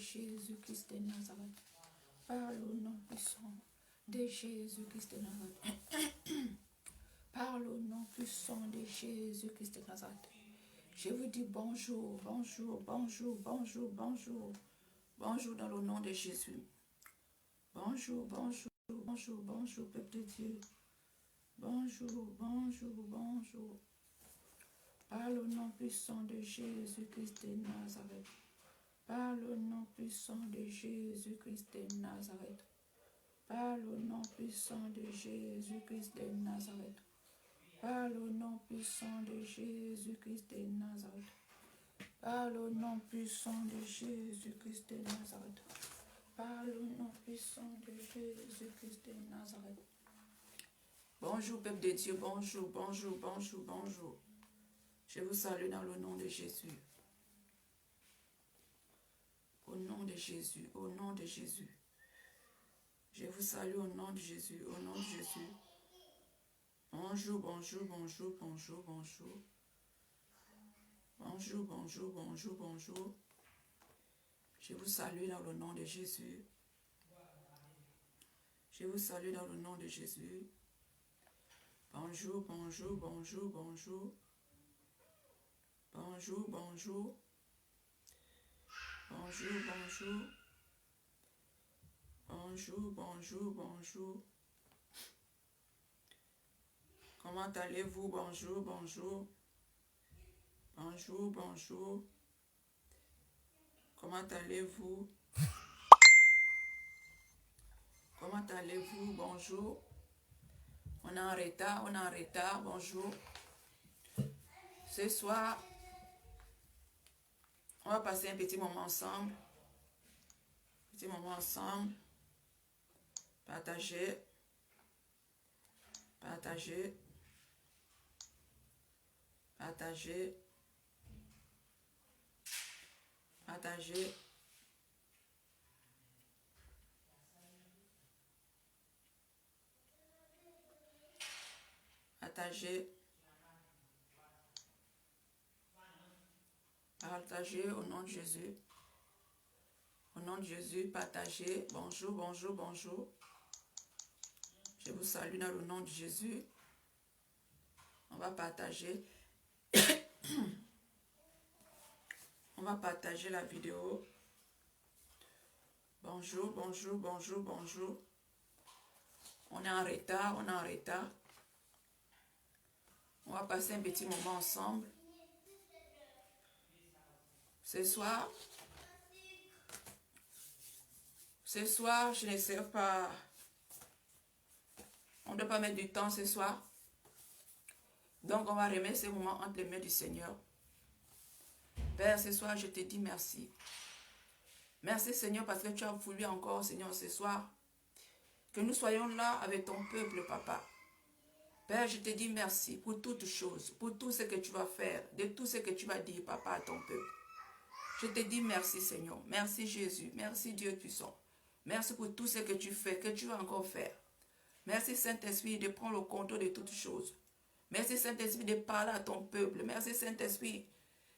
Jésus-Christ de Nazareth. Par le nom puissant de Jésus-Christ de Nazareth. Par le nom puissant de Jésus-Christ de Nazareth. Je vous dis bonjour, bonjour, bonjour, bonjour, bonjour. Bonjour dans le nom de Jésus. Bonjour, bonjour, bonjour, bonjour, peuple de Dieu. Bonjour, bonjour, bonjour. Par le nom puissant de Jésus-Christ de Nazareth. Par le nom puissant de Jésus-Christ de Nazareth. Par le nom puissant de Jésus-Christ de Nazareth. Par le nom puissant de Jésus-Christ de Nazareth. Par le nom puissant de Jésus-Christ de Nazareth. Par le nom puissant de Jésus-Christ de Nazareth. Bonjour, peuple de Dieu, bonjour, bonjour, bonjour, bonjour. Je vous salue dans le nom de Jésus. Au nom de Jésus, au nom de Jésus. Je vous salue au nom de Jésus, au nom de Jésus. Bonjour, bonjour, bonjour, bonjour, bonjour. Bonjour, bonjour, bonjour, bonjour. Je vous salue dans le nom de Jésus. Je vous salue dans le nom de Jésus. Bonjour, bonjour, bonjour, bonjour. Bonjour, bonjour. Bonjour, bonjour. Bonjour, bonjour, bonjour. Comment allez-vous? Bonjour, bonjour. Bonjour, bonjour. Comment allez-vous? Comment allez-vous? Bonjour. On est en retard, on est en retard. Bonjour. Ce soir, on va passer un petit moment ensemble. Petit moment ensemble. Partager. Partager. Partager. Partager. Partager. Partager au nom de Jésus. Au nom de Jésus, partagez. Bonjour, bonjour, bonjour. Je vous salue dans le nom de Jésus. On va partager. On va partager la vidéo. Bonjour, bonjour, bonjour, bonjour. On est en retard, on est en retard. On va passer un petit moment ensemble. Ce soir, je ne sais pas. On ne doit pas mettre du temps ce soir. Donc, on va remettre ce moment entre les mains du Seigneur. Père, ce soir, je te dis merci. Merci, Seigneur, parce que tu as voulu encore, Seigneur, ce soir, que nous soyons là avec ton peuple, Papa. Père, je te dis merci pour toutes choses, pour tout ce que tu vas faire, de tout ce que tu vas dire, Papa, à ton peuple. Je te dis merci, Seigneur. Merci, Jésus. Merci, Dieu puissant. Merci pour tout ce que tu fais, que tu vas encore faire. Merci, Saint-Esprit, de prendre le contrôle de toutes choses. Merci, Saint-Esprit, de parler à ton peuple. Merci, Saint-Esprit,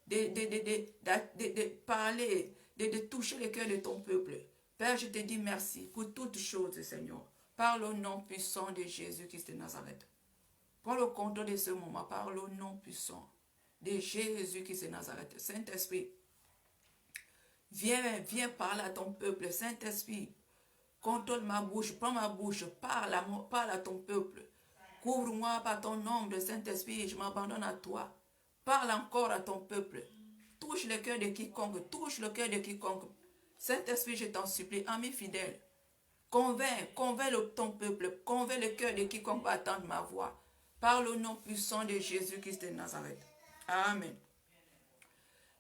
de parler, de toucher le cœur de ton peuple. Père, je te dis merci pour toutes choses, Seigneur. Par le nom puissant de Jésus-Christ de Nazareth. Prends le contrôle de ce moment, par le nom puissant de Jésus-Christ de Nazareth. Saint-Esprit, viens parler à ton peuple. Saint-Esprit, contrôle ma bouche, prends ma bouche, parle à ton peuple. Couvre-moi par ton nom de Saint-Esprit, je m'abandonne à toi. Parle encore à ton peuple. Touche le cœur de quiconque, touche le cœur de quiconque. Saint-Esprit, je t'en supplie, ami fidèle. Convainc ton peuple, convainc le cœur de quiconque va attendre ma voix. Par le nom puissant de Jésus-Christ de Nazareth. Amen.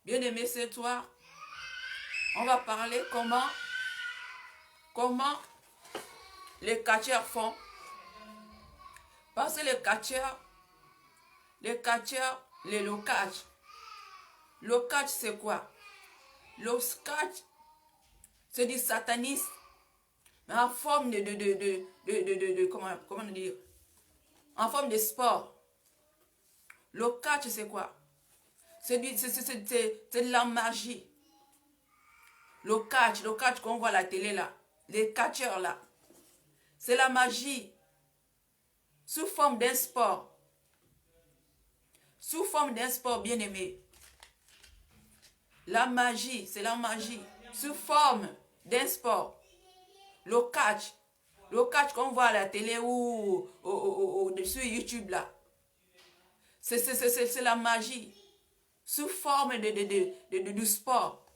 Bien-aimés, ce soir, on va parler comment les catcheurs font. Parce que les catcheurs, les low-catch. Low-catch, c'est quoi? Low-catch, c'est du satanisme, mais en forme comment dire? En forme de sport. Low-catch, c'est quoi? C'est de la magie. Le catch qu'on voit à la télé là. Les catcheurs là. C'est la magie. Sous forme d'un sport. Sous forme d'un sport bien aimé. La magie, c'est la magie. Sous forme d'un sport. Le catch. Le catch qu'on voit à la télé ou sur YouTube là. C'est la magie. Sous forme de sport.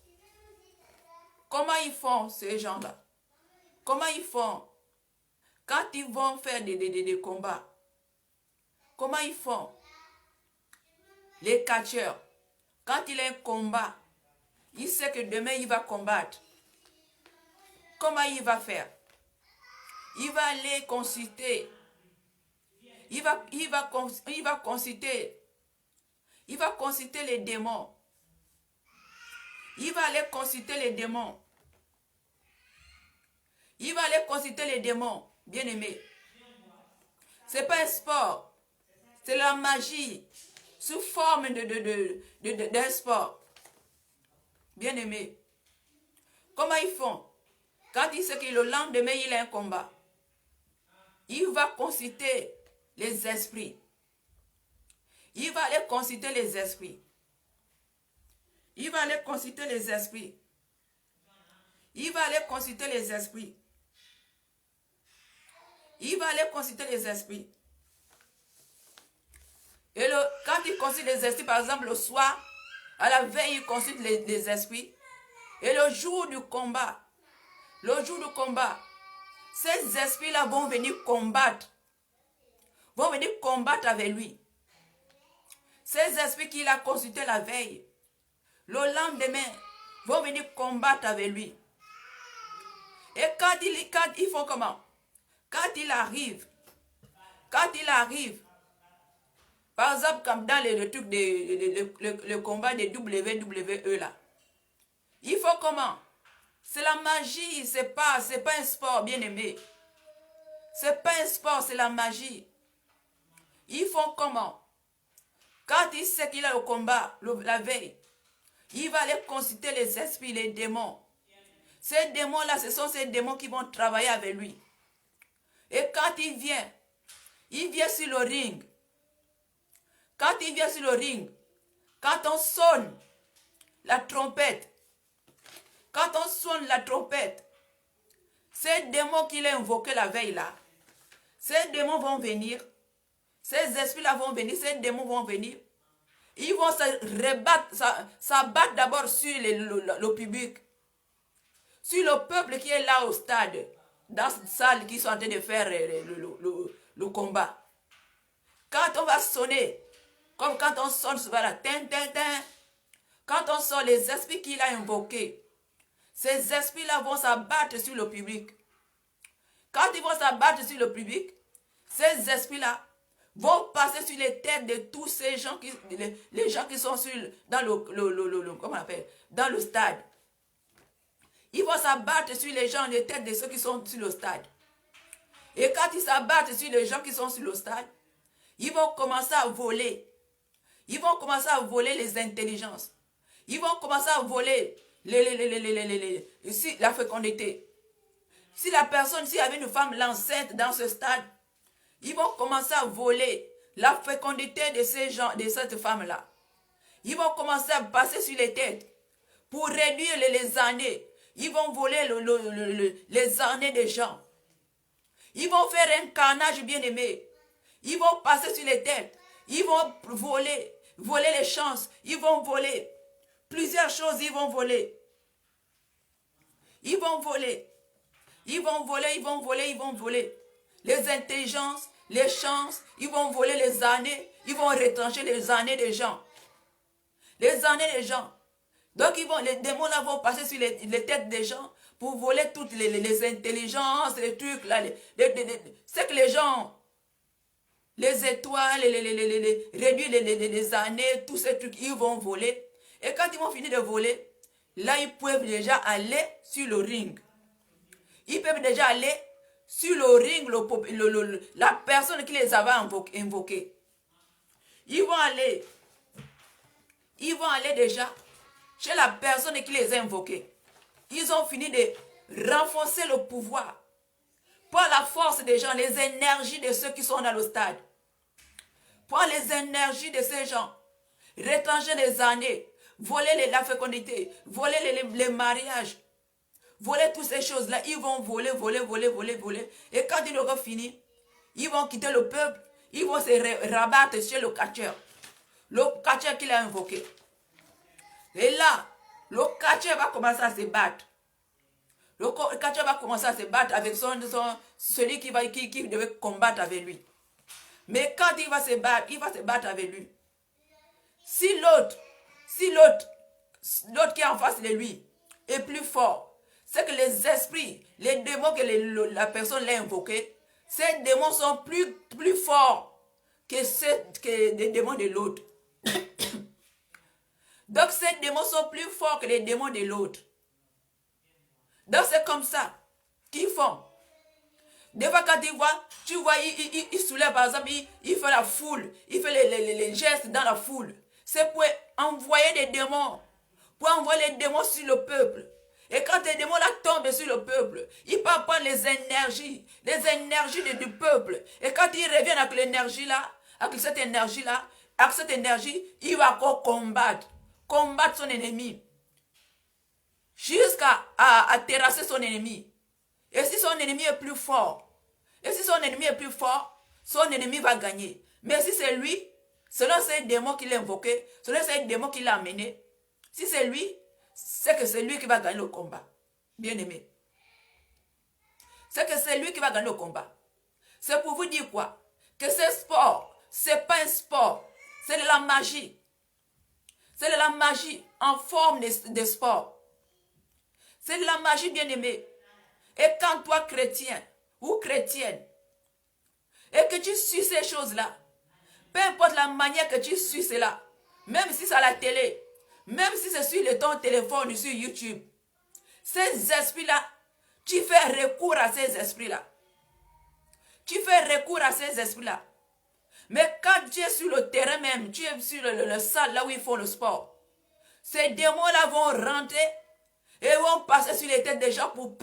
Comment ils font ces gens-là? Comment ils font? Quand ils vont faire des combats. Comment ils font? Les catcheurs. Quand il y a un combat, il sait que demain il va combattre. Comment il va faire? Il va aller consulter. Il va consulter. Il va consulter les démons. Il va aller consulter les démons. Il va aller consulter les démons, bien aimé. C'est pas un sport. C'est la magie. Sous forme d'un sport. Bien aimé. Comment ils font? Quand il sait que le lendemain, il a un combat. Il va consulter les esprits. Il va aller consulter les esprits. Il va aller consulter les esprits. Il va aller consulter les esprits. Il va aller consulter les esprits. Et quand il consulte les esprits, par exemple, le soir, à la veille, il consulte les esprits. Et le jour du combat, ces esprits-là vont venir combattre. Vont venir combattre avec lui. Ces esprits qu'il a consultés la veille, le lendemain, vont venir combattre avec lui. Et quand ils font comment? Quand il arrive, par exemple, comme dans le truc le combat des WWE là, il faut comment? C'est la magie, c'est pas un sport, bien aimé. C'est pas un sport, c'est la magie. Ils font comment? Quand il sait qu'il a le combat la veille, il va aller consulter les esprits, les démons. Ces démons-là, ce sont ces démons qui vont travailler avec lui. Et quand il vient sur le ring. Quand il vient sur le ring, quand on sonne la trompette, ces démons qu'il a invoqués la veille là, ces démons vont venir, ces esprits-là vont venir, ces démons vont venir. Ils vont s'abattre d'abord sur le public, sur le peuple qui est là au stade, dans cette salle qui sont en train de faire le combat. Quand on va sonner, comme quand on sonne souvent là, quand on sonne les esprits qu'il a invoqués, ces esprits-là vont s'abattre sur le public. Quand ils vont s'abattre sur le public, ces esprits-là vont passer sur les têtes de tous ces gens, les gens qui sont dans comment on appelle, dans le stade. Ils vont s'abattre sur les gens, les têtes de ceux qui sont sur le stade. Et quand ils s'abattent sur les gens qui sont sur le stade, ils vont commencer à voler. Ils vont commencer à voler les intelligences. Ils vont commencer à voler la fécondité. Si la personne, s'il y avait une femme enceinte dans ce stade, ils vont commencer à voler la fécondité de ces gens, de cette femme-là. Ils vont commencer à passer sur les têtes pour réduire les années. Ils vont voler les années des gens. Ils vont faire un carnage bien aimé. Ils vont passer sur les têtes. Ils vont voler les chances. Ils vont voler plusieurs choses. Ils vont voler. Ils vont voler. Ils vont voler, ils vont voler, ils vont voler. Les intelligences, les chances, ils vont voler les années. Ils vont retrancher les années des gens. Les années des gens. Donc les démons là vont passer sur les têtes des gens pour voler toutes les intelligences, les trucs là. C'est que les gens, les étoiles, réduire les années, tous ces trucs, ils vont voler. Et quand ils vont finir de voler, là ils peuvent déjà aller sur le ring. Ils peuvent déjà aller sur le ring, la personne qui les avait invoqués. Ils vont aller déjà chez la personne qui les a invoqués. ils ont fini de renforcer le pouvoir par la force des gens, les énergies de ceux qui sont dans le stade. Par les énergies de ces gens, rétanger les années, voler la fécondité, voler les mariages, voler toutes ces choses-là. Ils vont voler. Et quand ils auront fini, ils vont quitter le peuple, ils vont se rabattre chez le catcheur. Le catcheur qu'il a invoqué. Et là, le catcheur va commencer à se battre. Le catcheur va commencer à se battre avec celui qui devait combattre avec lui. Mais quand il va se battre avec lui. Si l'autre qui est en face de lui est plus fort, c'est que les esprits, les démons que la personne l'a invoqué, ces démons sont plus forts que les démons de l'autre. Donc ces démons sont plus forts que les démons de l'autre. Donc c'est comme ça qu'ils font. Des fois quand tu vois, il soulève par exemple, il fait la foule, il fait les gestes dans la foule. C'est pour envoyer des démons, pour envoyer les démons sur le peuple. Et quand les démons là tombent sur le peuple, ils peuvent prendre les énergies du peuple. Et quand ils reviennent avec l'énergie là, avec cette énergie, il va encore combattre son ennemi. Jusqu'à terrasser son ennemi. Et si son ennemi est plus fort, son ennemi va gagner. Mais si c'est lui, selon ces démons qu'il a invoqués, selon ces démons qu'il a amenés, si c'est lui, c'est que c'est lui qui va gagner le combat. Bien aimé. C'est que c'est lui qui va gagner le combat. C'est pour vous dire quoi? Que ce sport, c'est pas un sport, c'est de la magie. C'est de la magie en forme de sport. C'est de la magie, bien aimé. Et quand toi, chrétien ou chrétienne, et que tu suis ces choses-là, peu importe la manière que tu suis cela, même si c'est à la télé, même si c'est sur ton téléphone ou sur YouTube, ces esprits-là, tu fais recours à ces esprits-là. Mais quand tu es sur le terrain même, tu es sur le salle, là où ils font le sport, ces démons-là vont rentrer et vont passer sur les têtes des gens pour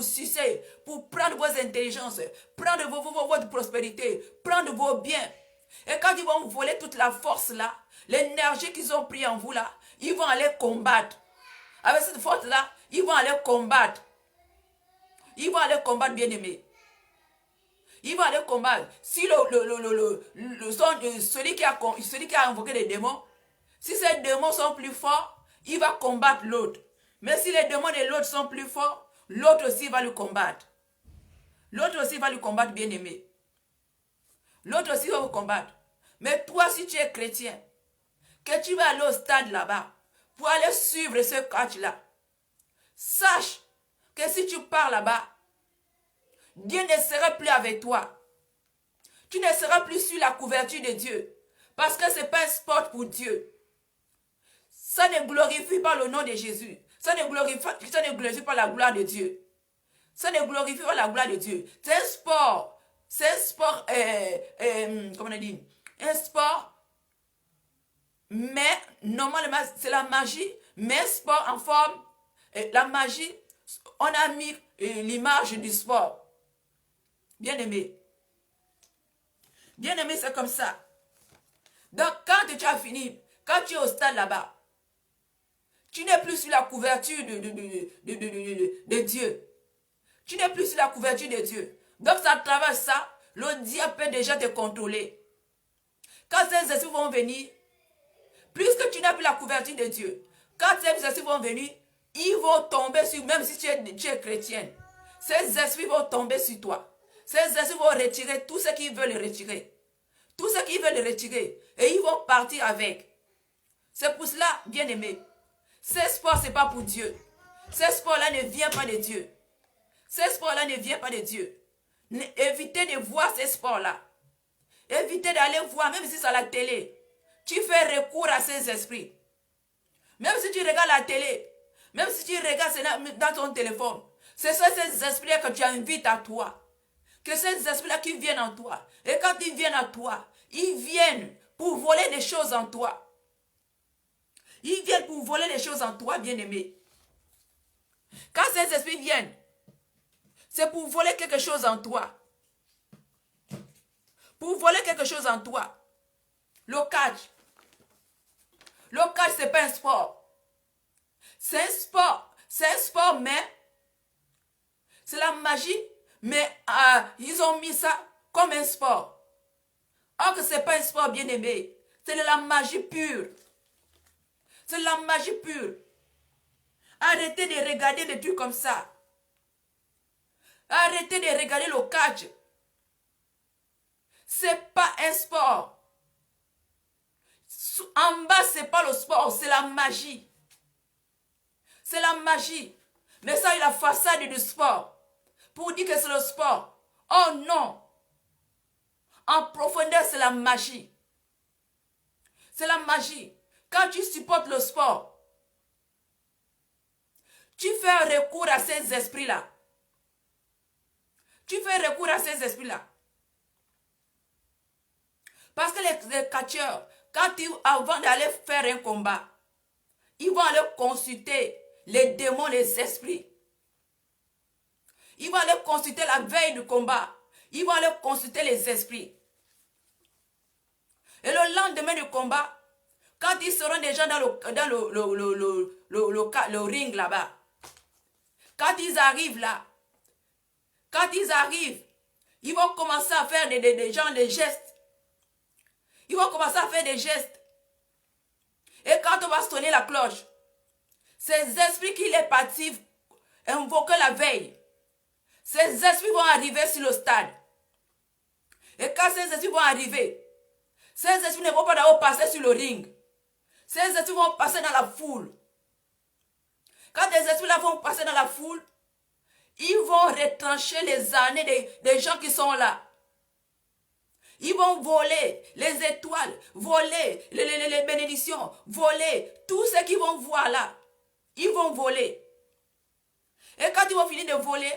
sucer, pour prendre vos intelligences, prendre votre prospérité, prendre vos biens. Et quand ils vont voler toute la force là, l'énergie qu'ils ont pris en vous là, ils vont aller combattre. Avec cette force là, ils vont aller combattre. Bien aimé. Ils vont aller combattre. Si celui qui a invoqué les démons, si ces démons sont plus forts, il va combattre l'autre. Mais si les démons de l'autre sont plus forts, l'autre aussi va le combattre. Bien aimé. L'autre aussi va vous combattre. Mais toi, si tu es chrétien, que tu vas aller au stade là-bas, pour aller suivre ce catch-là, sache que si tu pars là-bas, Dieu ne sera plus avec toi. Tu ne seras plus sur la couverture de Dieu. Parce que ce n'est pas un sport pour Dieu. Ça ne glorifie pas le nom de Jésus. Ça ne glorifie pas la gloire de Dieu. C'est un sport. Comment on dit? Un sport. Mais normalement, c'est la magie. Mais sport en forme. La magie, on a mis l'image du sport. Bien aimé. Bien aimé, c'est comme ça. Donc, quand tu as fini, quand tu es au stade là-bas, tu n'es plus sur la couverture de Dieu. Tu n'es plus sur la couverture de Dieu. Donc, ça travers ça, le diable peut déjà te contrôler. Quand ces esprits vont venir, puisque tu n'as plus la couverture de Dieu, quand ces esprits vont venir, ils vont tomber sur, même si tu es chrétienne, ces esprits vont tomber sur toi. Ces esprits vont retirer tout ce qu'ils veulent retirer. Tout ce qu'ils veulent retirer. Et ils vont partir avec. C'est pour cela, bien aimé, ce sport, ce n'est pas pour Dieu. Ce sport-là ne vient pas de Dieu. Évitez de voir ces sports-là. Évitez d'aller voir, même si c'est à la télé. Tu fais recours à ces esprits. Même si tu regardes la télé, même si tu regardes dans ton téléphone, ce sont ces esprits-là que tu invites à toi. Que ces esprits-là qui viennent en toi. Et quand ils viennent à toi, ils viennent pour voler des choses en toi. Bien-aimé. Quand ces esprits viennent, c'est pour voler quelque chose en toi. Pour voler quelque chose en toi. Le catch. Le catch, ce n'est pas un sport. C'est un sport. C'est un sport, mais c'est la magie. Mais ils ont mis ça comme un sport. Or que ce n'est pas un sport, bien aimé. C'est de la magie pure. C'est de la magie pure. Arrêtez de regarder des trucs comme ça. Arrêtez de regarder le catch. C'est pas un sport. En bas, c'est pas le sport, c'est la magie. C'est la magie. Mais ça, il a la façade du sport. Pour dire que c'est le sport. Oh non. En profondeur, c'est la magie. C'est la magie. Quand tu supportes le sport, tu fais recours à ces esprits-là. Tu fais recours à ces esprits-là. Parce que les catcheurs, avant d'aller faire un combat, ils vont aller consulter les démons, les esprits. Ils vont aller consulter la veille du combat. Ils vont aller consulter les esprits. Et le lendemain du combat, quand ils seront déjà dans le ring là-bas, quand ils arrivent là, ils vont commencer à faire des gestes. Ils vont commencer à faire des gestes. Et quand on va sonner la cloche, ces esprits qui les partis invoquer la veille, ces esprits vont arriver sur le stade. Et quand ces esprits vont arriver, ces esprits ne vont pas d'abord passer sur le ring. Ces esprits vont passer dans la foule. Quand les esprits là vont passer dans la foule, ils vont retrancher les années des gens qui sont là. Ils vont voler les étoiles, voler les bénédictions, voler tout ce qu'ils vont voir là. Ils vont voler. Et quand ils vont finir de voler,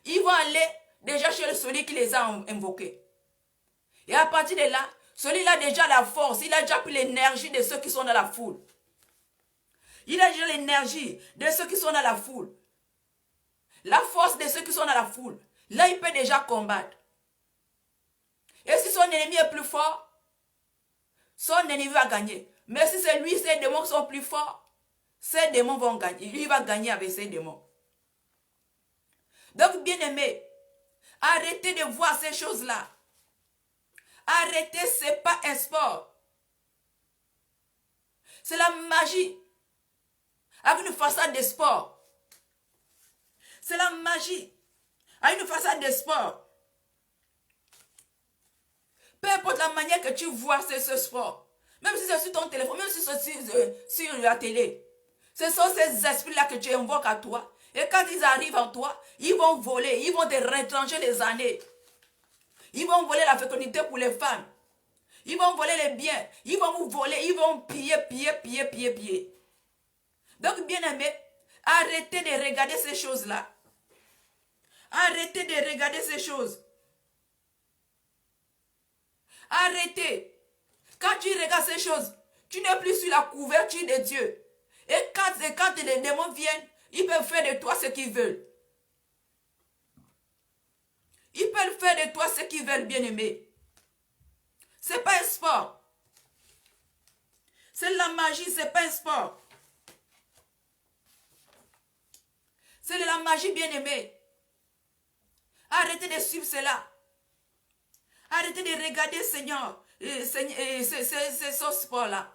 ils vont aller déjà chez celui qui les a invoqués. Et à partir de là, celui-là a déjà la force, il a déjà pris l'énergie de ceux qui sont dans la foule. Il a déjà l'énergie de ceux qui sont dans la foule. La force de ceux qui sont dans la foule. Là, il peut déjà combattre. Et si son ennemi est plus fort, son ennemi va gagner. Mais si c'est lui, ces démons qui sont plus forts, ces démons vont gagner. Lui va gagner avec ces démons. Donc, bien aimé, arrêtez de voir ces choses-là. Arrêtez, ce n'est pas un sport. C'est la magie. Avec une façade de sport. C'est la magie. Avec une façade de sport. Peu importe la manière que tu vois ce sport. Même si c'est sur ton téléphone, même si c'est sur la télé. Ce sont ces esprits-là que tu invoques à toi. Et quand ils arrivent en toi, ils vont voler. Ils vont te retrancher les années. Ils vont voler la fécondité pour les femmes. Ils vont voler les biens. Ils vont vous voler. Ils vont piller. Donc, bien aimé, arrêtez de regarder ces choses-là. Arrêtez de regarder ces choses. Arrêtez. Quand tu regardes ces choses, tu n'es plus sur la couverture de Dieu. Et quand les démons viennent, ils peuvent faire de toi ce qu'ils veulent. Ils peuvent faire de toi ce qu'ils veulent, bien-aimé. Ce n'est pas un sport. C'est la magie, ce n'est pas un sport. C'est de la magie, bien-aimé. Arrêtez de suivre cela. Arrêtez de regarder, Seigneur, ce sport-là.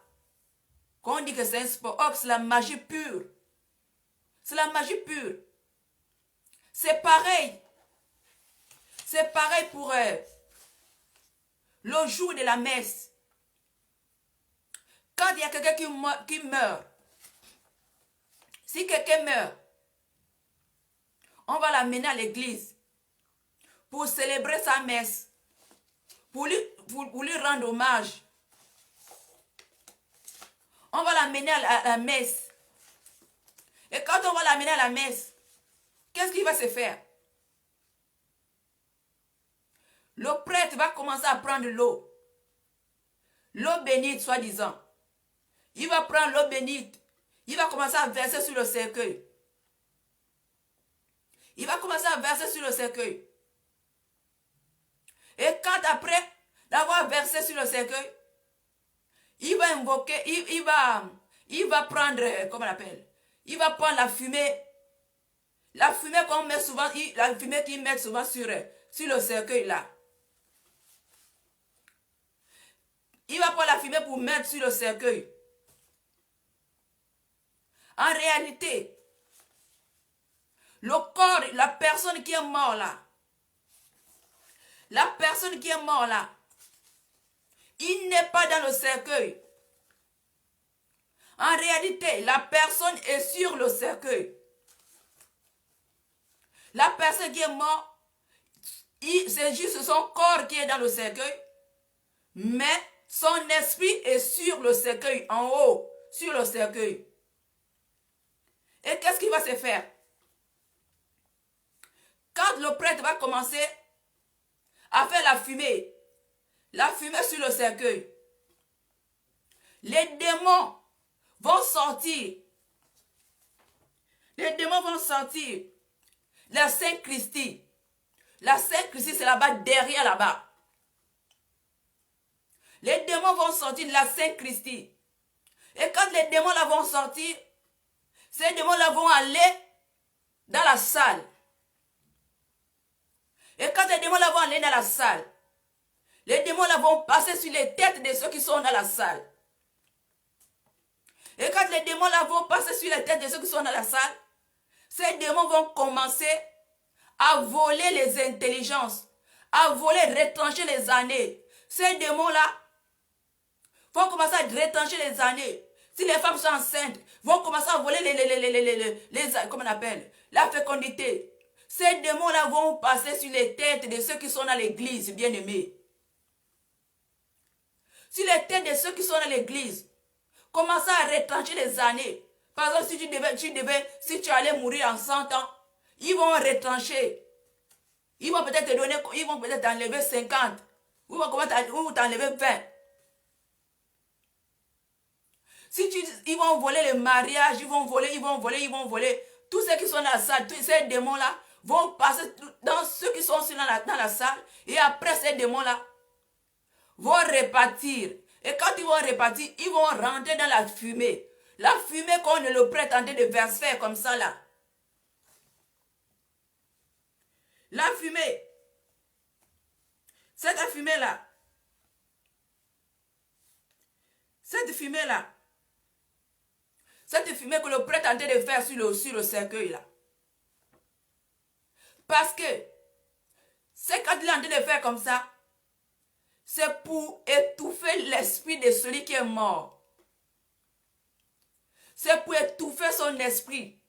Quand on dit que c'est un sport, oh, c'est la magie pure. C'est la magie pure. C'est pareil. C'est pareil pour le jour de la messe. Quand il y a quelqu'un qui meurt, si quelqu'un meurt, on va l'amener à l'église pour célébrer sa messe, pour lui rendre hommage. On va l'amener à la messe. Et quand on va l'amener à la messe, qu'est-ce qui va se faire? Le prêtre va commencer à prendre l'eau. L'eau bénite, soi-disant. Il va prendre l'eau bénite. Il va commencer à verser sur le cercueil. Il va commencer à verser sur le cercueil. Et quand après d'avoir versé sur le cercueil, il va invoquer, il va prendre, comment on appelle, il va prendre la fumée qu'on met souvent, la fumée qu'ils mettent souvent sur le cercueil là. Il va prendre la fumée pour mettre sur le cercueil. En réalité, le corps, la personne qui est morte là, il n'est pas dans le cercueil. En réalité, la personne est sur le cercueil. La personne qui est morte, c'est juste son corps qui est dans le cercueil, mais son esprit est sur le cercueil, en haut, sur le cercueil. Et qu'est-ce qui va se faire? Quand le prêtre va commencer à faire la fumée sur le cercueil, les démons vont sortir. Les démons vont sortir. La Sainte Christie. La Sainte Christie, c'est là-bas, derrière là-bas. Les démons vont sortir de la Sainte Christie. Et quand les démons là vont sortir, ces démons là vont aller dans la salle. Et quand les démons là vont aller dans la salle, les démons là vont passer sur les têtes de ceux qui sont dans la salle. Et quand les démons là vont passer sur les têtes de ceux qui sont dans la salle, ces démons vont commencer à voler les intelligences, à voler, retrancher les années. Ces démons-là vont commencer à retrancher les années. Si les femmes sont enceintes, vont commencer à voler comment on appelle, la fécondité. Ces démons-là vont passer sur les têtes de ceux qui sont dans l'église, bien-aimés. Sur les têtes de ceux qui sont dans l'église, commencer à retrancher les années. Par exemple, si tu allais mourir en 100 ans, ils vont retrancher. Ils vont peut-être te donner, ils vont peut-être t'enlever 50. Ou t'enlever 20. Ils vont voler le mariage, ils vont voler. Tous ceux qui sont dans la salle, tous ces démons-là vont passer dans ceux qui sont dans la salle. Et après, ces démons-là vont repartir. Et quand ils vont repartir, ils vont rentrer dans la fumée. La fumée qu'on le prête en train de verser comme ça là. La fumée. Cette fumée-là. Cette fumée-là. Cette fumée que le prêtre est en train de faire sur le cercueil là. Parce que c'est quand il est en train de faire comme ça, c'est pour étouffer l'esprit de celui qui est mort. C'est pour étouffer son esprit.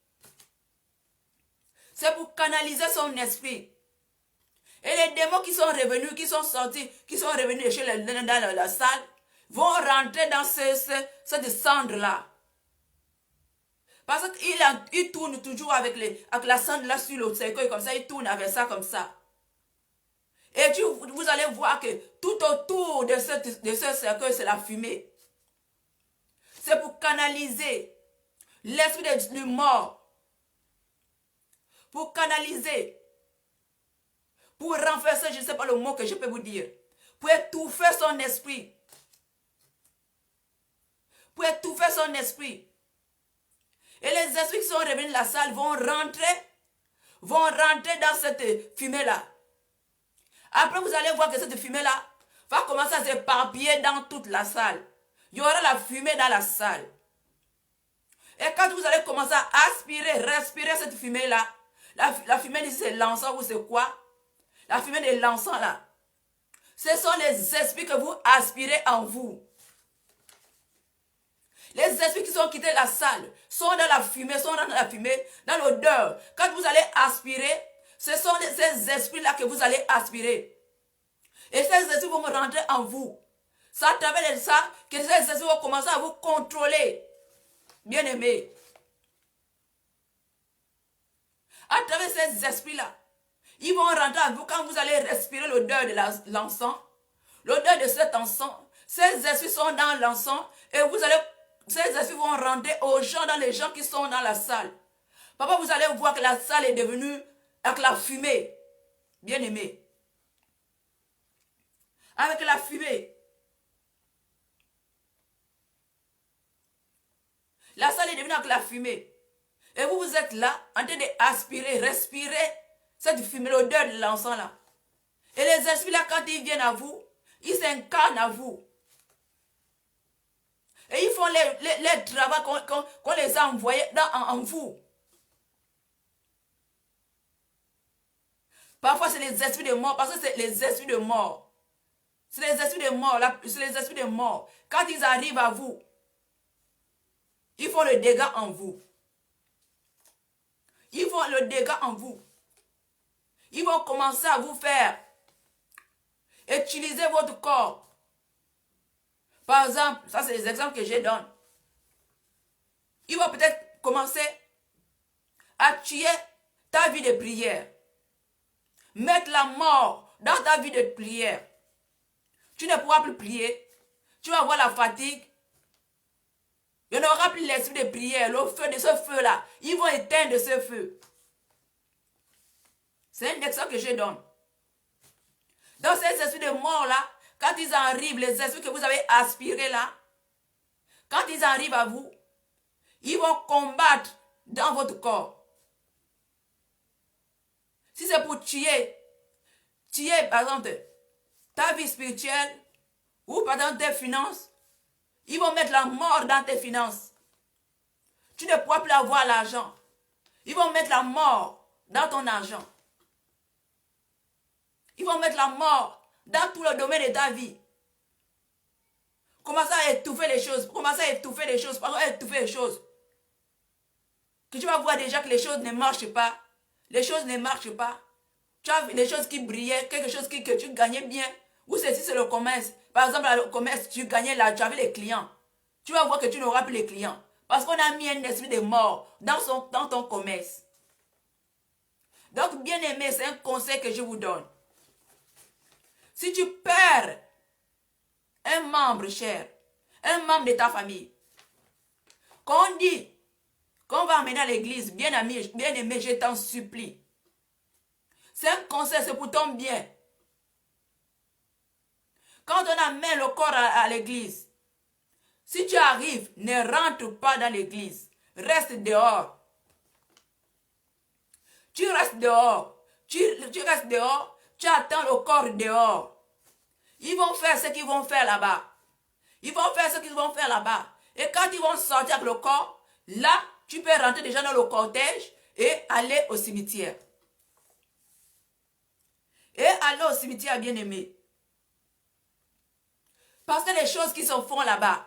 C'est pour canaliser son esprit. Et les démons qui sont revenus, qui sont sortis, qui sont revenus dans la salle, vont rentrer dans cette cendre-là. Parce qu'il tourne toujours avec la cendre là sur le cercueil comme ça, il tourne avec ça comme ça. Et vous allez voir que tout autour de ce cercueil, c'est la fumée. C'est pour canaliser l'esprit du mort. Pour canaliser. Pour renverser, je ne sais pas le mot que je peux vous dire. Pour étouffer son esprit. Pour étouffer son esprit. Et les esprits qui sont revenus de la salle vont rentrer dans cette fumée-là. Après, vous allez voir que cette fumée-là va commencer à s'éparpiller dans toute la salle. Il y aura la fumée dans la salle. Et quand vous allez commencer à respirer cette fumée-là, la fumée, c'est l'encens ou c'est quoi? La fumée de l'encens là. Ce sont les esprits que vous aspirez en vous. Les esprits qui sont quittés la salle sont dans la fumée, dans l'odeur. Quand vous allez aspirer, ce sont ces esprits-là que vous allez aspirer. Et ces esprits vont rentrer en vous. C'est à travers ça que ces esprits vont commencer à vous contrôler. Bien-aimés. À travers ces esprits-là, ils vont rentrer en vous quand vous allez respirer l'odeur de l'encens. L'odeur de cet encens. Ces esprits sont dans l'encens et ces esprits vont rentrer dans les gens qui sont dans la salle. Papa, vous allez voir que la salle est devenue avec la fumée, bien-aimé. Avec la fumée. La salle est devenue avec la fumée. Et vous, vous êtes là, en train d'aspirer, respirer cette fumée, l'odeur de l'encens là. Et les esprits là, quand ils viennent à vous, ils s'incarnent à vous. Et ils font les travaux qu'on les a envoyés en vous. Parfois, c'est les esprits de mort, parce que c'est les esprits de mort. C'est les esprits de mort, c'est les esprits de mort. Quand ils arrivent à vous, ils font le dégât en vous. Ils font le dégât en vous. Ils vont commencer à vous faire utiliser votre corps. Par exemple, ça c'est les exemples que je donne. Ils vont peut-être commencer à tuer ta vie de prière. Mettre la mort dans ta vie de prière. Tu ne pourras plus prier. Tu vas avoir la fatigue. Il n'y aura plus l'esprit de prière. Le feu de ce feu-là. Ils vont éteindre ce feu. C'est un exemple que je donne. Dans ces esprits de mort-là, quand ils arrivent, les esprits que vous avez aspirés là, quand ils arrivent à vous, ils vont combattre dans votre corps. Si c'est pour tuer, par exemple, ta vie spirituelle, ou par exemple tes finances, ils vont mettre la mort dans tes finances. Tu ne pourras plus avoir l'argent. Ils vont mettre la mort dans ton argent. Ils vont mettre la mort dans tout le domaine de ta vie. Commence à étouffer les choses. Commence à étouffer les choses. Pardon, étouffer les choses. Que tu vas voir déjà que les choses ne marchent pas. Les choses ne marchent pas. Tu as les choses qui brillaient, quelque chose que tu gagnais bien. Ou si c'est le commerce. Par exemple, dans le commerce, tu gagnais là, tu avais les clients. Tu vas voir que tu n'auras plus les clients. Parce qu'on a mis un esprit de mort dans ton commerce. Donc, bien aimé, c'est un conseil que je vous donne. Si tu perds un membre cher, un membre de ta famille, quand on dit qu'on va emmener à l'église, bien aimé, je t'en supplie. C'est un conseil, c'est pour ton bien. Quand on amène le corps à l'église, si tu arrives, ne rentre pas dans l'église. Reste dehors. Tu restes dehors. Tu restes dehors. Tu attends le corps dehors. Ils vont faire ce qu'ils vont faire là-bas. Ils vont faire ce qu'ils vont faire là-bas. Et quand ils vont sortir avec le corps, là, tu peux rentrer déjà dans le cortège et aller au cimetière. Et aller au cimetière, bien-aimé. Parce que les choses qui se font là-bas,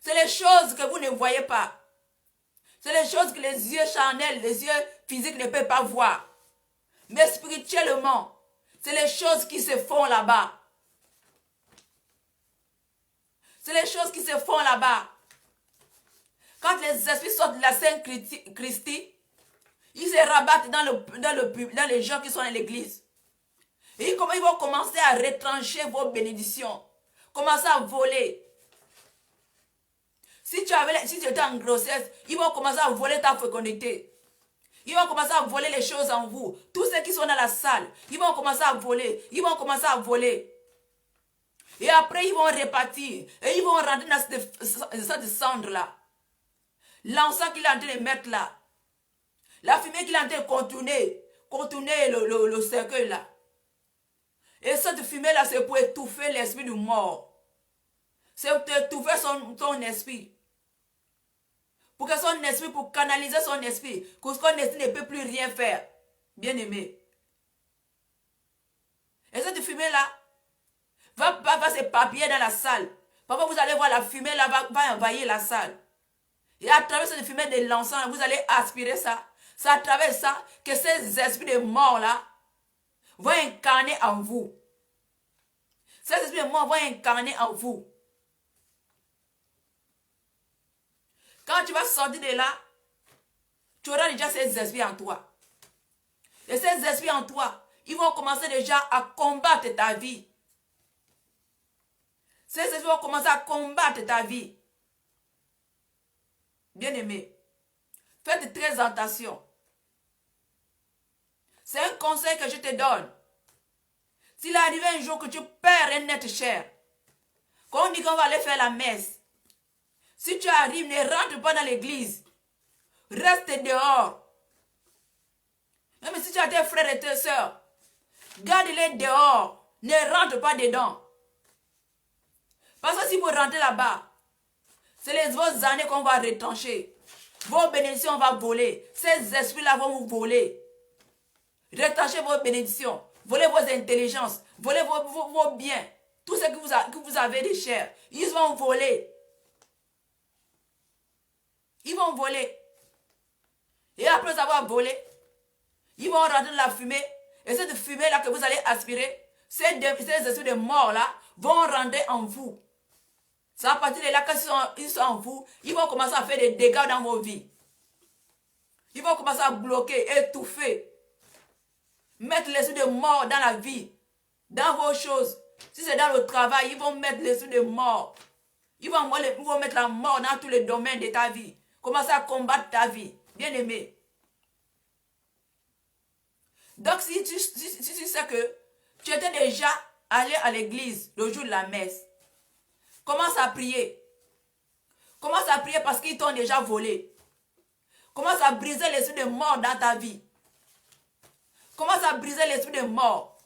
c'est les choses que vous ne voyez pas. C'est les choses que les yeux charnels, les yeux physiques ne peuvent pas voir. Mais spirituellement, c'est les choses qui se font là-bas. C'est les choses qui se font là-bas. Quand les esprits sortent de la Sainte Christie, ils se rabattent dans les gens qui sont dans l'église. Et ils vont commencer à retrancher vos bénédictions. Commencer à voler. Si tu étais en grossesse, ils vont commencer à voler ta fécondité. Ils vont commencer à voler les choses en vous. Tous ceux qui sont dans la salle, ils vont commencer à voler. Ils vont commencer à voler. Et après, ils vont répartir. Et ils vont rentrer dans cette cendre-là. L'encens qu'il est en train de mettre là. La fumée qu'il est en train de contourner le cercueil là. Et cette fumée-là, c'est pour étouffer l'esprit du mort. C'est pour étouffer son esprit. Pour que son esprit, pour canaliser son esprit. Que son esprit ne peut plus rien faire. Bien aimé. Et cette fumée-là va s'éparpiller dans la salle. Parfois, vous allez voir la fumée là va envahir la salle. Et à travers cette fumée de l'encens, vous allez aspirer ça. C'est à travers ça que ces esprits de mort là vont incarner en vous. Ces esprits de mort vont incarner en vous. Quand tu vas sortir de là, tu auras déjà ces esprits en toi. Et ces esprits en toi, ils vont commencer déjà à combattre ta vie. Ces esprits vont commencer à combattre ta vie. Bien-aimé, faites très attention. C'est un conseil que je te donne. S'il arrive un jour que tu perds un être cher, quand on dit qu'on va aller faire la messe, si tu arrives, ne rentre pas dans l'église. Reste dehors. Même si tu as tes frères et tes soeurs, garde-les dehors. Ne rentre pas dedans. Parce que si vous rentrez là-bas, c'est vos années qu'on va retrancher. Vos bénédictions vont voler. Ces esprits-là vont vous voler. Retrancher vos bénédictions. Voler vos intelligences. Voler vos biens. Tout ce que vous avez de cher. Ils vont voler. Ils vont voler. Et après avoir volé, ils vont rentrer dans la fumée. Et cette fumée-là que vous allez aspirer, ces esprits de mort-là vont rentrer en vous. C'est à partir de là, quand ils sont en vous, ils vont commencer à faire des dégâts dans vos vies. Ils vont commencer à bloquer, étouffer. Mettre l'esprit de mort dans la vie, dans vos choses. Si c'est dans le travail, ils vont mettre l'esprit de mort. Ils vont mettre la mort dans tous les domaines de ta vie. Commencer à combattre ta vie. Bien aimé. Donc si tu sais que tu étais déjà allé à l'église le jour de la messe, commence à prier. Commence à prier parce qu'ils t'ont déjà volé. Commence à briser l'esprit de mort dans ta vie. Commence à briser l'esprit de mort.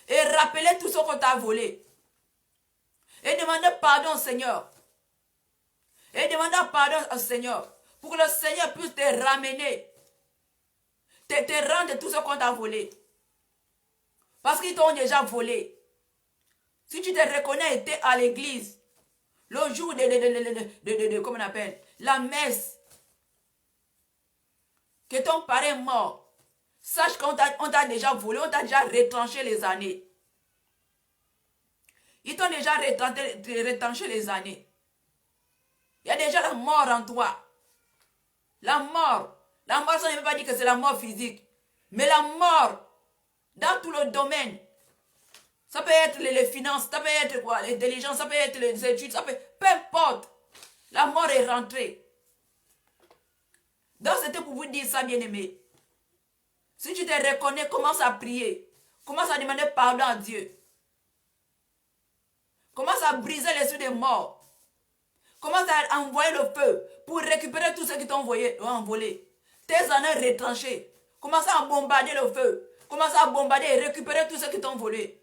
Et rappeler tout ce qu'on t'a volé. Et demander pardon au Seigneur. Et demander pardon au Seigneur. Pour que le Seigneur puisse te ramener. Te rendre tout ce qu'on t'a volé. Parce qu'ils t'ont déjà volé. Si tu te reconnais, tu es à l'église. Le jour comment on appelle, la messe. Que ton parent est mort. Sache qu'on t'a déjà volé, on t'a déjà retranché les années. Ils t'ont déjà retranché les années. Il y a déjà la mort en toi. La mort. La mort, ça ne veut pas dire que c'est la mort physique. Mais la mort, dans tout le domaine. Ça peut être les finances, ça peut être quoi, l'intelligence, ça peut être les études, ça peut... Peu importe. La mort est rentrée. Donc c'était pour vous dire ça, bien-aimé. Si tu te reconnais, commence à prier. Commence à demander pardon à Dieu. Commence à briser les yeux des morts. Commence à envoyer le feu pour récupérer tout ce qui t'ont envolé. Tes années retranchées. Commence à bombarder le feu. Commence à bombarder et récupérer tout ce qui t'ont volé.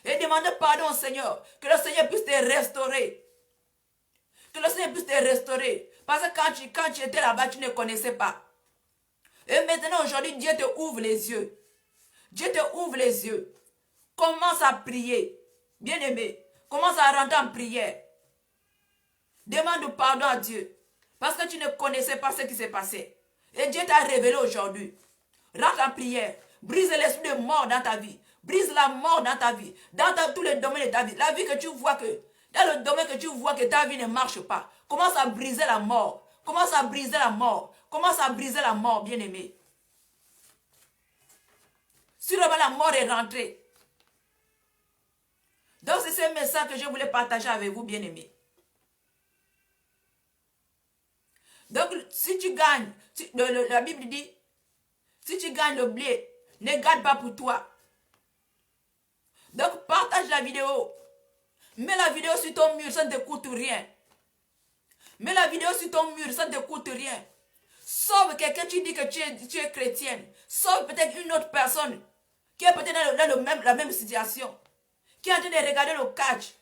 Et demande pardon au Seigneur. Que le Seigneur puisse te restaurer. Que le Seigneur puisse te restaurer. Parce que quand tu étais là-bas, tu ne connaissais pas. Et maintenant, aujourd'hui, Dieu te ouvre les yeux. Dieu te ouvre les yeux. Commence à prier. Bien-aimé, commence à rentrer en prière. Demande pardon à Dieu. Parce que tu ne connaissais pas ce qui s'est passé. Et Dieu t'a révélé aujourd'hui. Rentre en prière. Brise l'esprit de mort dans ta vie. Brise la mort dans ta vie. Dans tous les domaines de ta vie. La vie que tu vois que... Dans le domaine que tu vois que ta vie ne marche pas. Commence à briser la mort. Commence à briser la mort. Commence à briser la mort, bien-aimé. Sûrement la mort est rentrée. Donc c'est ce message que je voulais partager avec vous, bien-aimés. Donc si tu gagnes, la Bible dit, si tu gagnes le blé, ne garde pas pour toi. Donc partage la vidéo. Mets la vidéo sur ton mur, ça ne te coûte rien. Mets la vidéo sur ton mur, ça ne te coûte rien. Sauf quelqu'un, tu dis que tu es chrétienne. Sauf peut-être une autre personne qui est peut-être dans la même situation. Qui est en train de regarder le catch.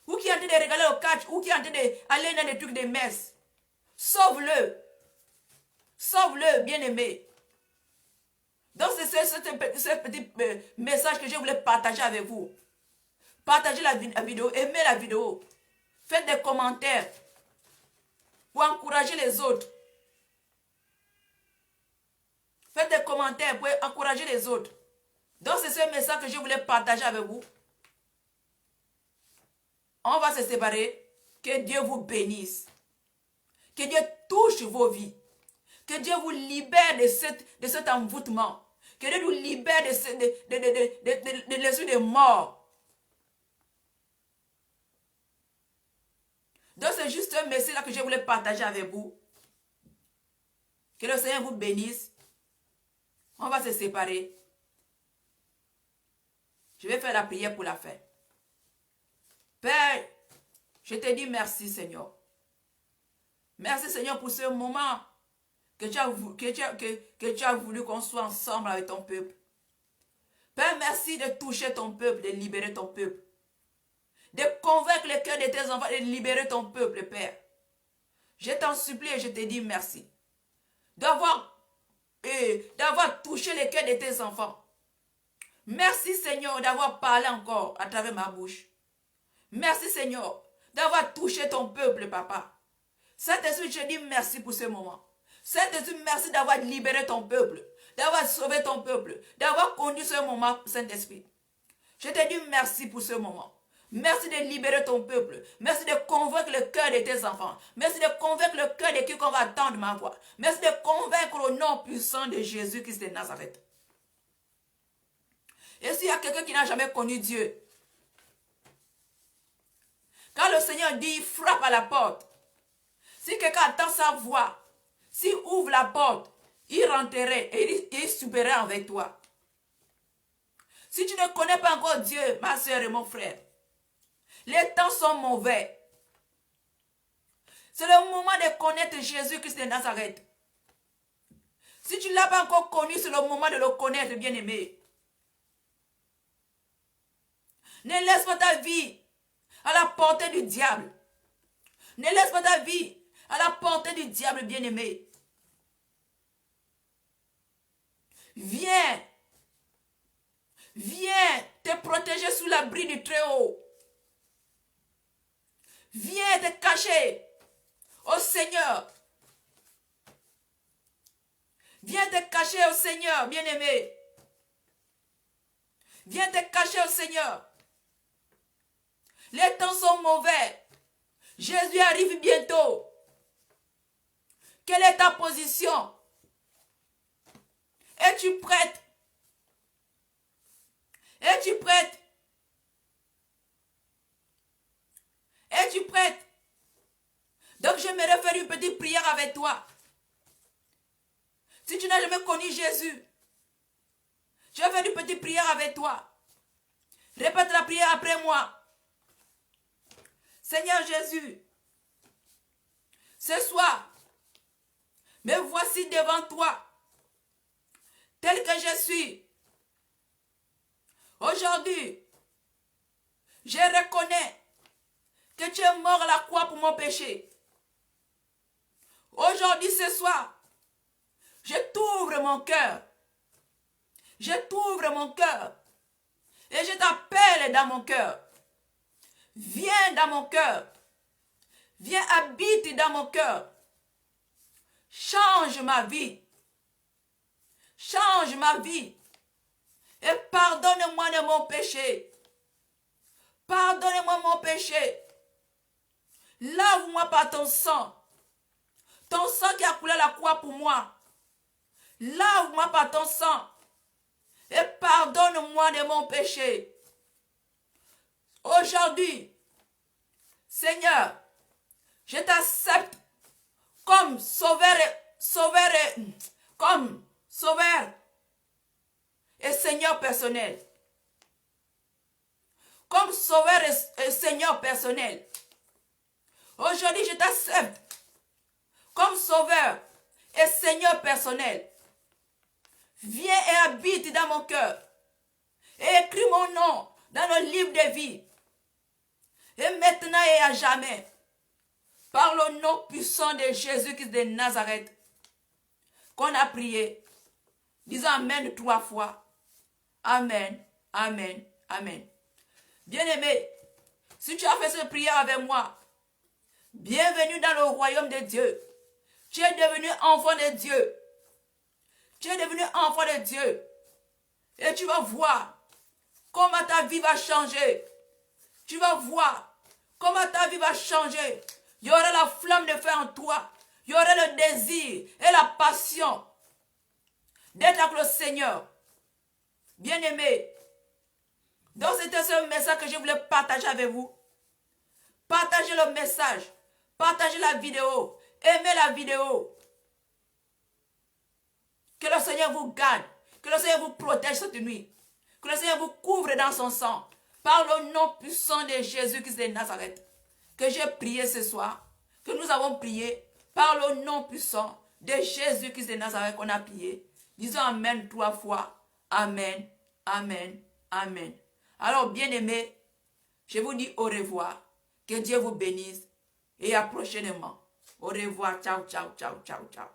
Ou qui est en train de regarder le catch. Ou qui est en train d'aller dans les trucs de messe. Sauve-le. Sauve-le, bien-aimé. Donc c'est ce petit message que je voulais partager avec vous. Partagez la vidéo, aimez la vidéo. Faites des commentaires pour encourager les autres. Faites des commentaires pour encourager les autres. Donc c'est ce message que je voulais partager avec vous. On va se séparer. Que Dieu vous bénisse. Que Dieu touche vos vies. Que Dieu vous libère de cet envoûtement. Que Dieu vous libère de l'esprit de mort. Donc c'est juste un message là que je voulais partager avec vous. Que le Seigneur vous bénisse. On va se séparer. Je vais faire la prière pour la fin. Père, je te dis merci, Seigneur. Merci, Seigneur, pour ce moment que tu as voulu qu'on soit ensemble avec ton peuple. Père, merci de toucher ton peuple, de libérer ton peuple. De convaincre le cœur de tes enfants, de libérer ton peuple, Père. Je t'en supplie et je te dis merci. D'avoir touché le cœur de tes enfants. Merci, Seigneur, d'avoir parlé encore à travers ma bouche. Merci, Seigneur, d'avoir touché ton peuple, Papa. Saint-Esprit, je dis merci pour ce moment. Saint-Esprit, merci d'avoir libéré ton peuple, d'avoir sauvé ton peuple, d'avoir conduit ce moment, Saint-Esprit. Je te dis merci pour ce moment. Merci de libérer ton peuple. Merci de convaincre le cœur de tes enfants. Merci de convaincre le cœur de qui qu'on va attendre ma voix. Merci de convaincre au nom puissant de Jésus-Christ de Nazareth. Et s'il y a quelqu'un qui n'a jamais connu Dieu, quand le Seigneur dit, il frappe à la porte. Si quelqu'un attend sa voix, s'il ouvre la porte, il rentrerait et il souperait avec toi. Si tu ne connais pas encore Dieu, ma soeur et mon frère, les temps sont mauvais. C'est le moment de connaître Jésus-Christ de Nazareth. Si tu ne l'as pas encore connu, c'est le moment de le connaître, bien-aimé. Ne laisse pas ta vie à la portée du diable. Ne laisse pas ta vie à la portée du diable, bien-aimé. Viens. Viens te protéger sous l'abri du Très-Haut. Viens te cacher au Seigneur. Viens te cacher au Seigneur, bien-aimé. Viens te cacher au Seigneur. Les temps sont mauvais. Jésus arrive bientôt. Quelle est ta position? Es-tu prête? Es-tu prête? Es-tu prête? Donc j'aimerais faire une petite prière avec toi. Si tu n'as jamais connu Jésus, je vais faire une petite prière avec toi. Répète la prière après moi. Seigneur Jésus, ce soir, me voici devant toi, tel que je suis. Aujourd'hui, je reconnais que tu es mort à la croix pour mon péché. Aujourd'hui, ce soir, je t'ouvre mon cœur. Je t'ouvre mon cœur. Et je t'appelle dans mon cœur. Viens dans mon cœur. Viens habite dans mon cœur. Change ma vie. Change ma vie. Et pardonne-moi de mon péché. Pardonne-moi mon péché. Lave-moi par ton sang. Ton sang qui a coulé la croix pour moi. Lave-moi par ton sang. Et pardonne-moi de mon péché. Aujourd'hui, Seigneur, je t'accepte comme sauveur et Seigneur personnel. Comme sauveur et Seigneur personnel. Aujourd'hui, je t'accepte comme sauveur et Seigneur personnel. Viens et habite dans mon cœur. Et écris mon nom dans le livre de vie. Et maintenant et à jamais. Par le nom puissant de Jésus-Christ de Nazareth. Qu'on a prié. Disons Amen 3 fois. Amen, Amen, Amen. Bien-aimé, si tu as fait cette prière avec moi, bienvenue dans le royaume de Dieu. Tu es devenu enfant de Dieu. Tu es devenu enfant de Dieu. Et tu vas voir comment ta vie va changer. Tu vas voir comment ta vie va changer. Il y aura la flamme de feu en toi. Il y aura le désir et la passion d'être avec le Seigneur. Bien-aimé, donc c'était ce message que je voulais partager avec vous. Partagez le message. Partagez la vidéo. Aimez la vidéo. Que le Seigneur vous garde Que le Seigneur vous protège cette nuit. Que le Seigneur vous couvre dans son sang. Par le nom puissant de Jésus-Christ de Nazareth. Que j'ai prié ce soir. Que nous avons prié. Par le nom puissant de Jésus-Christ de Nazareth qu'on a prié. Disons Amen 3 fois. Amen, Amen, Amen. Alors, bien-aimés, je vous dis au revoir. Que Dieu vous bénisse. Et à prochainement. Au revoir. Ciao, ciao, ciao, ciao, ciao.